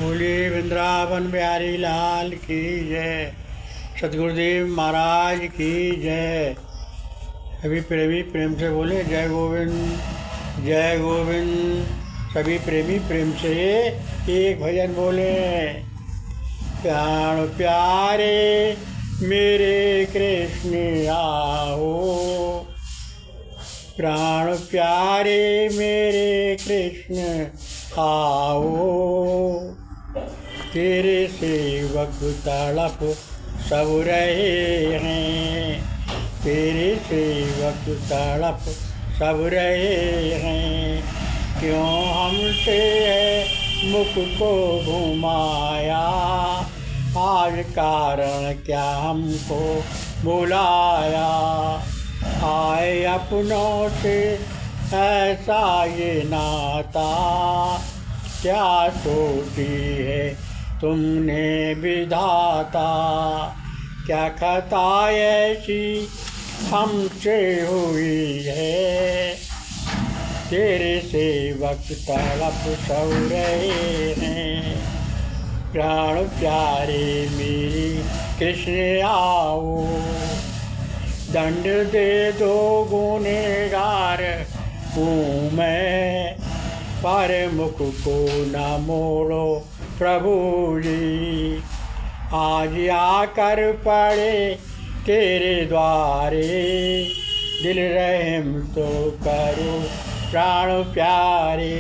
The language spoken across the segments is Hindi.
बोलिए वृंदावन बिहारी लाल की जय। सतगुरुदेव महाराज की जय। सभी प्रेमी प्रेम से बोले जय गोविंद जय गोविंद। सभी प्रेमी प्रेम से एक भजन बोले। प्राण प्यारे मेरे कृष्ण आओ, प्राण प्यारे मेरे कृष्ण आओ, तेरे सेवक तड़प सब रहे हैं, तेरे सेवक तड़प सब रहे हैं। क्यों हमसे है मुख को घुमाया, आज कारण क्या हमको बुलाया। आए अपनों से ऐसा ये नाता, क्या सोची है तुमने विधाता। क्या खता ऐसी हमसे हुई है, तेरे सेवक तड़प सब रहे हैं। प्राण प्यारे मेरी कृष्ण आओ, दंड दे दो गुनहगार हूँ मैं, पर मुख को न मोड़ो प्रभु जी। आज आकर पड़े तेरे द्वारे, दिल रहम तो करो प्राण प्यारे।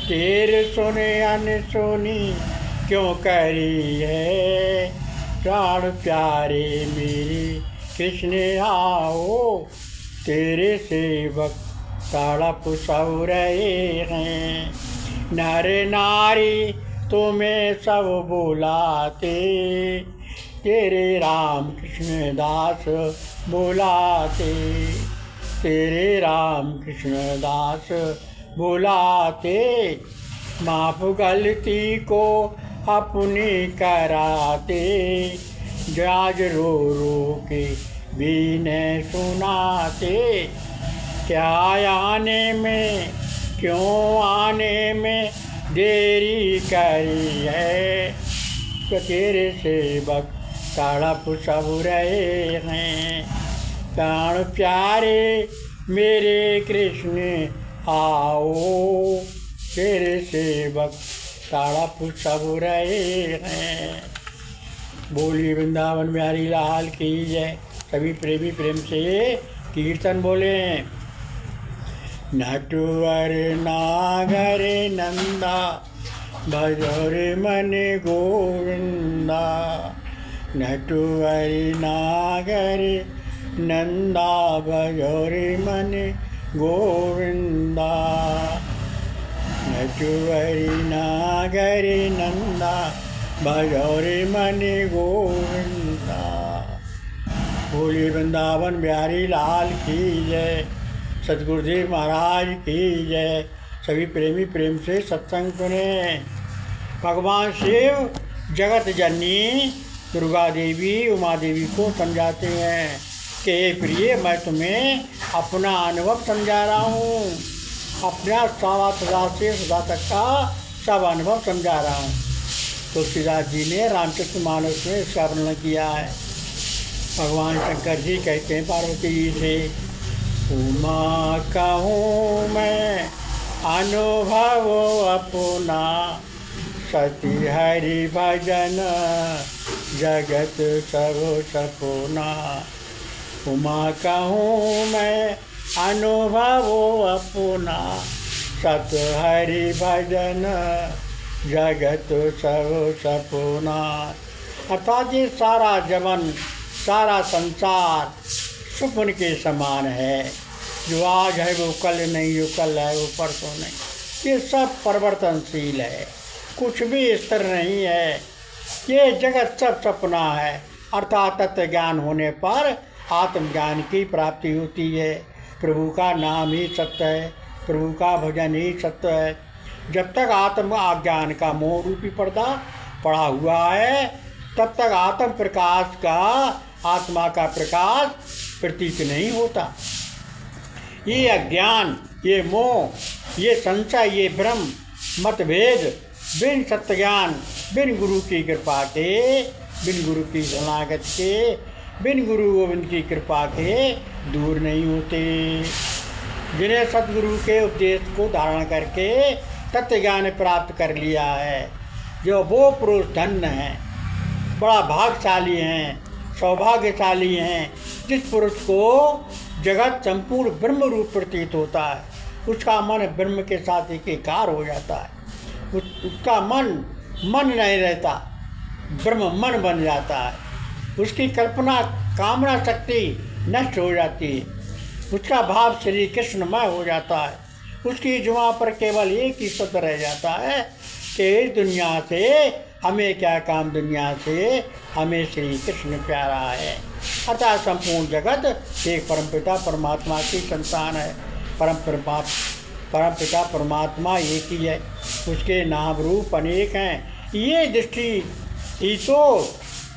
तेरे सुने अनसुनी क्यों करी है, प्राण प्यारे मेरी कृष्ण आओ, तेरे सेवक तड़प सब रहे हैं। नर नारी तुम्हें सब बुलाते, तेरे राम कृष्ण दास बुलाते, तेरे राम कृष्ण दास बुलाते। माफ गलती को अपनी कराते, जाज रो रो के बीने सुनाते। क्या आने में क्यों आने में देरी करी है, तो तेरे सेवक तड़प सब रहे हैं। प्राण प्यारे मेरे कृष्ण आओ, तेरे सेवक तड़प सब रहे हैं। बोलिए वृंदावन बिहारी लाल की जय। सभी प्रेमी प्रेम से कीर्तन बोले। नटवर नागर नंदा, भजोर मन गोविंदा। नटवर नागर नंदा, भजोर मन गोविंदा। नटवर नागर नंदा, भजोर मन गोविंदा। बोलिए वृंदावन बिहारी लाल की जय। सतगुरुदेव महाराज की जय। सभी प्रेमी प्रेम से सत्संग सुने। भगवान शिव जगत जननी दुर्गा देवी उमा देवी को समझाते हैं कि हे प्रिय, मैं तुम्हें अपना अनुभव समझा रहा हूँ, अपना सदा से सदा तक का सब अनुभव समझा रहा हूँ। तुलसीदास जी ने रामचरित मानस में इसका वर्णन किया है। भगवान शंकर जी कहते हैं पार्वती जी से, उमा कहूँ मैं अनुभव अपना, सती हरि भजन जगत सब सपना। उमा कहूँ मैं अनुभव अपना, सत हरि भजन जगत सब सपना। अर्थात ये सारा जवन सारा संसार सुपन के समान है। जो आज है वो कल नहीं, जो कल है वो परसों नहीं। ये सब परिवर्तनशील है, कुछ भी स्थिर नहीं है। ये जगत सब सपना है। अर्थात तत्व ज्ञान होने पर आत्मज्ञान की प्राप्ति होती है। प्रभु का नाम ही सत्य है, प्रभु का भजन ही सत्य है। जब तक आत्म अज्ञान का मोह रूपी पर्दा पड़ा हुआ है, तब तक आत्म प्रकाश का, आत्मा का प्रकाश प्रतीत नहीं होता। ये अज्ञान, ये मोह, ये संशय, ये भ्रम, मतभेद बिन सत्य ज्ञान, बिन गुरु की कृपा के, बिन गुरु की शरणागत के, बिन गुरु गोविंद की कृपा के दूर नहीं होते। जिन्हें सतगुरु के उपदेश को धारण करके तत्व ज्ञान प्राप्त कर लिया है, जो वो पुरुष धन्य हैं, बड़ा भाग्यशाली हैं, सौभाग्यशाली हैं। जिस पुरुष को जगत संपूर्ण ब्रह्म रूप प्रतीत होता है, उसका मन ब्रह्म के साथ एकीकार हो जाता है। उसका मन नहीं रहता, ब्रह्म मन बन जाता है। उसकी कल्पना कामना शक्ति नष्ट हो जाती है। उसका भाव श्री कृष्णमय हो जाता है। उसकी जुबां पर केवल एक ही शब्द रह जाता है कि इस दुनिया से हमें क्या काम, दुनिया से हमें श्री कृष्ण प्यारा है। अतः संपूर्ण जगत एक परमपिता परमात्मा की संतान है। परमपिता परमात्मा एक ही है, उसके नाम रूप अनेक हैं। ये दृष्टि ही तो,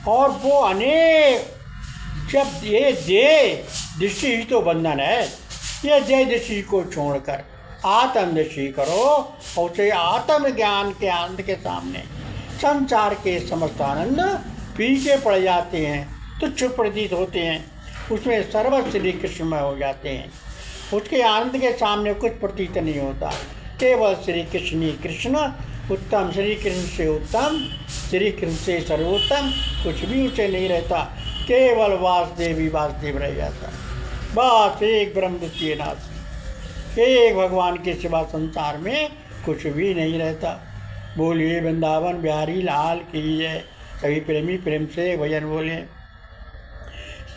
और वो अनेक, जब ये देह दृष्टि ही तो बंधन है। ये देह दृष्टि को छोड़कर आत्म दृष्टि करो, और उसे आत्म ज्ञान के आनंद के सामने संसार के समस्त आनंद पीछे पड़ जाते हैं, तुच्छ प्रतीत होते हैं, उसमें सर्व श्री कृष्णमय हो जाते हैं। उसके आनंद के सामने कुछ प्रतीत नहीं होता, केवल श्री कृष्ण ही कृष्ण, उत्तम श्री कृष्ण से उत्तम, श्री कृष्ण से सर्वोत्तम कुछ भी उसे नहीं रहता। केवल वासुदेव ही वासुदेव रह जाता। बस एक ब्रह्म द्वितीय नाथ, एक भगवान के सिवा संसार में कुछ भी नहीं रहता। बोलिए वृंदावन बिहारी लाल की जय। सभी प्रेमी प्रेम से भजन बोले।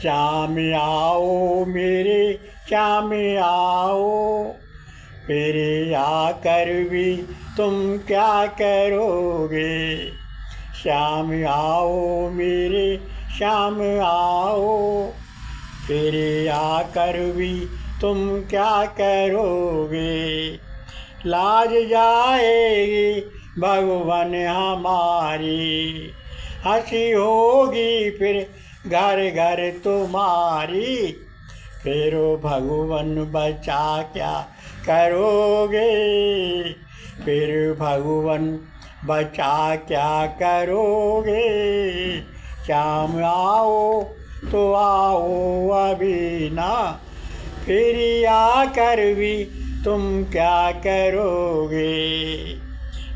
श्याम आओ मेरे श्याम आओ, फिर आकर भी तुम क्या करोगे। श्याम आओ मेरे श्याम आओ, फिर आकर भी तुम क्या करोगे। लाज जाएगी भगवान हमारी, हंसी होगी फिर घर घर तुम्हारी। फिर भगवान बचा क्या करोगे, फिर भगवान बचा क्या करोगे। श्याम आओ तो आओ अभी ना, फिर आकर भी तुम क्या करोगे।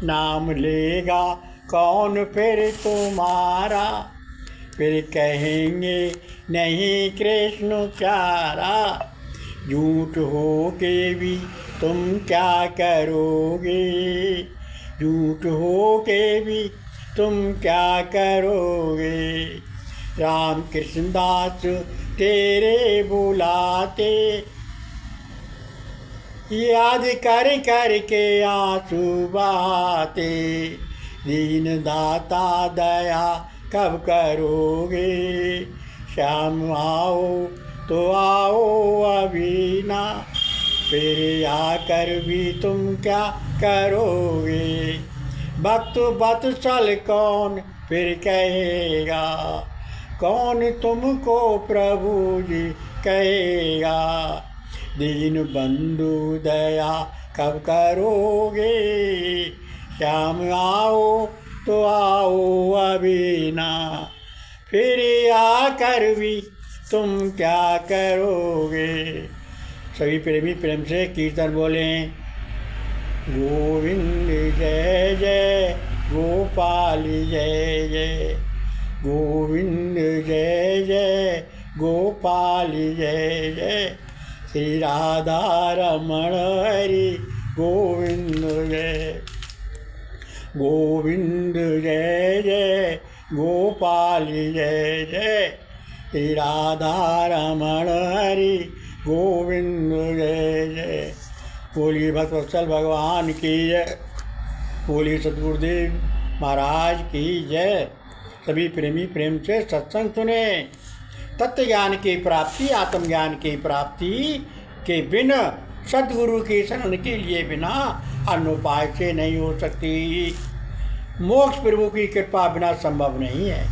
नाम लेगा कौन फिर तुम्हारा, फिर कहेंगे नहीं कृष्ण प्यारा। झूठ हो के भी तुम क्या करोगे, झूठ हो के भी तुम क्या करोगे। राम कृष्ण दास तेरे बुलाते, याद कर कर के आंसू बहाते। दीन दाता दया कब करोगे। श्याम आओ तो आओ अभी ना, फिर आकर भी तुम क्या करोगे। भक्त वत्सल कौन फिर कहेगा, कौन तुमको प्रभु जी कहेगा। दीन बंधु दया कब करोगे। श्याम आओ तो आओ अभी ना, फिर आकर भी तुम क्या करोगे। सभी प्रेमी प्रेम से कीर्तन बोले। गोविंद जय जय गोपाल जय जय, गोविंद जय जय गोपाल जय जय। श्री राधा रमण हरि गोविंद जय, गोविंद जय जय गोपाल जय जय। श्री राधा रमण हरि गोविंद जय जय। बोलिए भक्तवत्सल भगवान की जय, बोलिए सद्गुरुदेव महाराज की जय। सभी प्रेमी प्रेम से सत्संग सुने। तत्व ज्ञान की प्राप्ति, आत्मज्ञान की प्राप्ति के बिना, सद्गुरु की शरण के लिए बिना अन्य उपाय से नहीं हो सकती। मोक्ष प्रभु की कृपा बिना संभव नहीं है।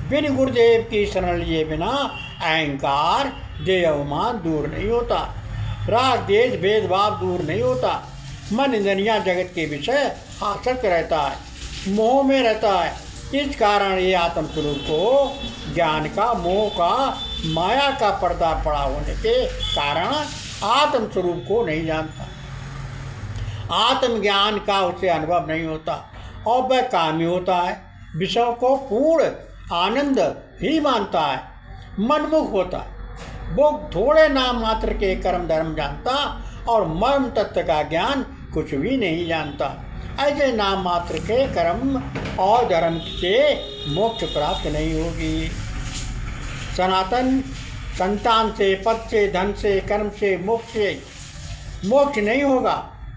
बिन गुरुदेव की शरण लिए बिना अहंकार देह अवमान दूर नहीं होता, राग देश भेदभाव दूर नहीं होता, मन इंद्रियां जगत के विषय आसक्त रहता है, मोह में रहता है। इस कारण ये आत्मस्वरूप को ज्ञान का, मोह का, माया का पर्दा पड़ा होने के कारण आत्मस्वरूप को नहीं जानता, आत्मज्ञान का उसे अनुभव नहीं होता और वह कामी होता है, विषय को पूर्ण आनंद ही मानता है, मनमुख होता है। वो थोड़े नाम मात्र के कर्म धर्म जानता और मर्म तत्व का ज्ञान कुछ भी नहीं जानता। ऐसे नाम मात्र के कर्म और धर्म से मोक्ष प्राप्त नहीं होगी। सनातन संतान से, पद से, धन से, कर्म से, मोक्ष नहीं होगा।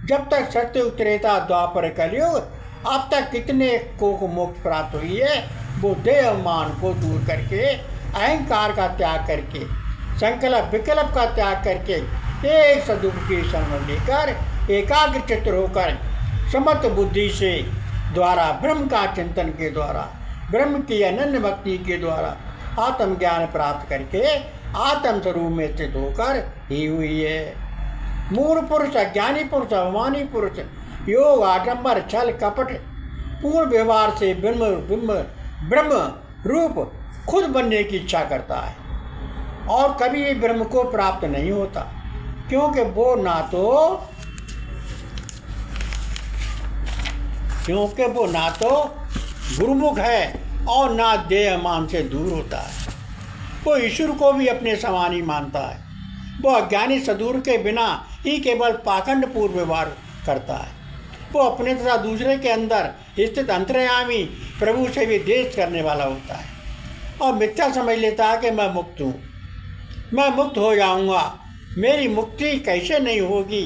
जब तक सत्य त्रेता द्वापर कलयुग अब तक कितने को मोक्ष प्राप्त हुई है। वो देह मान को दूर करके, अहंकार का त्याग करके, संकल्प विकल्प का त्याग करके एक सदुप की शरण लेकर एकाग्र चित्त होकर समर्थ बुद्धि से द्वारा ब्रह्म का चिंतन के द्वारा, ब्रह्म की अनन्य भक्ति के द्वारा आत्मज्ञान प्राप्त करके आत्म स्वरूप में स्थित होकर ही हुई है। मूढ़ पुरुष, अज्ञानी पुरुष, अवमानी पुरुष योग, आडंबर, छल, कपट, पूर्ण व्यवहार से ब्रह्म रूप खुद बनने की इच्छा करता है और कभी भी ब्रह्म को प्राप्त नहीं होता, क्योंकि वो ना तो गुरुमुख है और ना देह मान से दूर होता है। वो ईश्वर को भी अपने समान ही मानता है। वो अज्ञानी सदूर के बिना ही केवल पाखंड पूर्व व्यवहार करता है। वो अपने तथा दूसरे के अंदर स्थित अंतर्यामी प्रभु से भी द्वेष करने वाला होता है और मिथ्या समझ लेता है कि मैं मुक्त हूँ, मैं मुक्त हो जाऊँगा, मेरी मुक्ति कैसे नहीं होगी।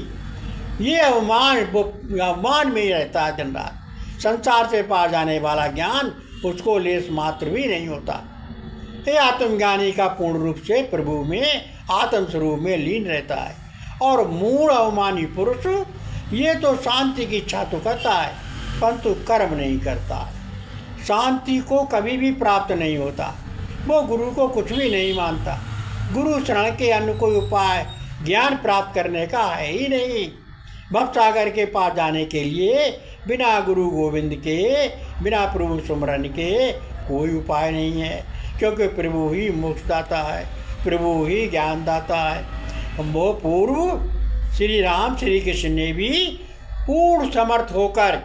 ये अवमान में ही रहता है दिन रात। संसार से पार जाने वाला ज्ञान उसको लेस मात्र भी नहीं होता। ये आत्मज्ञानी का पूर्ण रूप से प्रभु में, आत्म स्वरूप में लीन रहता है। और मूढ़ अवमानी पुरुष ये तो शांति की इच्छा तो करता है परंतु कर्म नहीं करता, शांति को कभी भी प्राप्त नहीं होता। वो गुरु को कुछ भी नहीं मानता। गुरु शरण के अन्य कोई उपाय ज्ञान प्राप्त करने का है ही नहीं। भवसागर के पास जाने के लिए बिना गुरु गोविंद के, बिना प्रभु सुमरन के कोई उपाय नहीं है, क्योंकि प्रभु ही मोक्षदाता है, प्रभु ही ज्ञानदाता है। वो पूर्व श्री राम श्री कृष्ण ने भी पूर्ण समर्थ होकर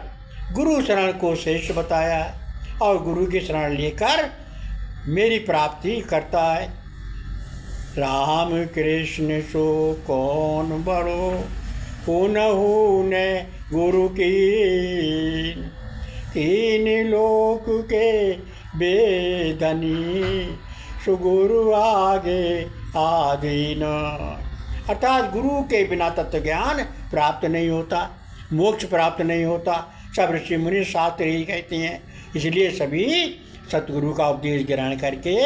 गुरु शरण को श्रेष्ठ बताया है और गुरु की शरण लेकर मेरी प्राप्ति करता है। राम कृष्ण सो कौन बड़ो, पुनहु ने गुरु की, तीन लोक के बेदनी, सुगुरु आगे आधीन। अर्थात गुरु के बिना तत्व ज्ञान प्राप्त नहीं होता, मोक्ष प्राप्त नहीं होता। सब ऋषि मुनि शास्त्र यही कहते हैं। इसलिए सभी सतगुरु का उपदेश ग्रहण करके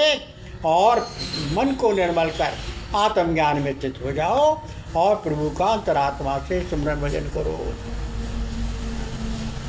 और मन को निर्मल कर आत्मज्ञान में स्थित हो जाओ और प्रभु का अंतरात्मा से सिमरन भजन करो।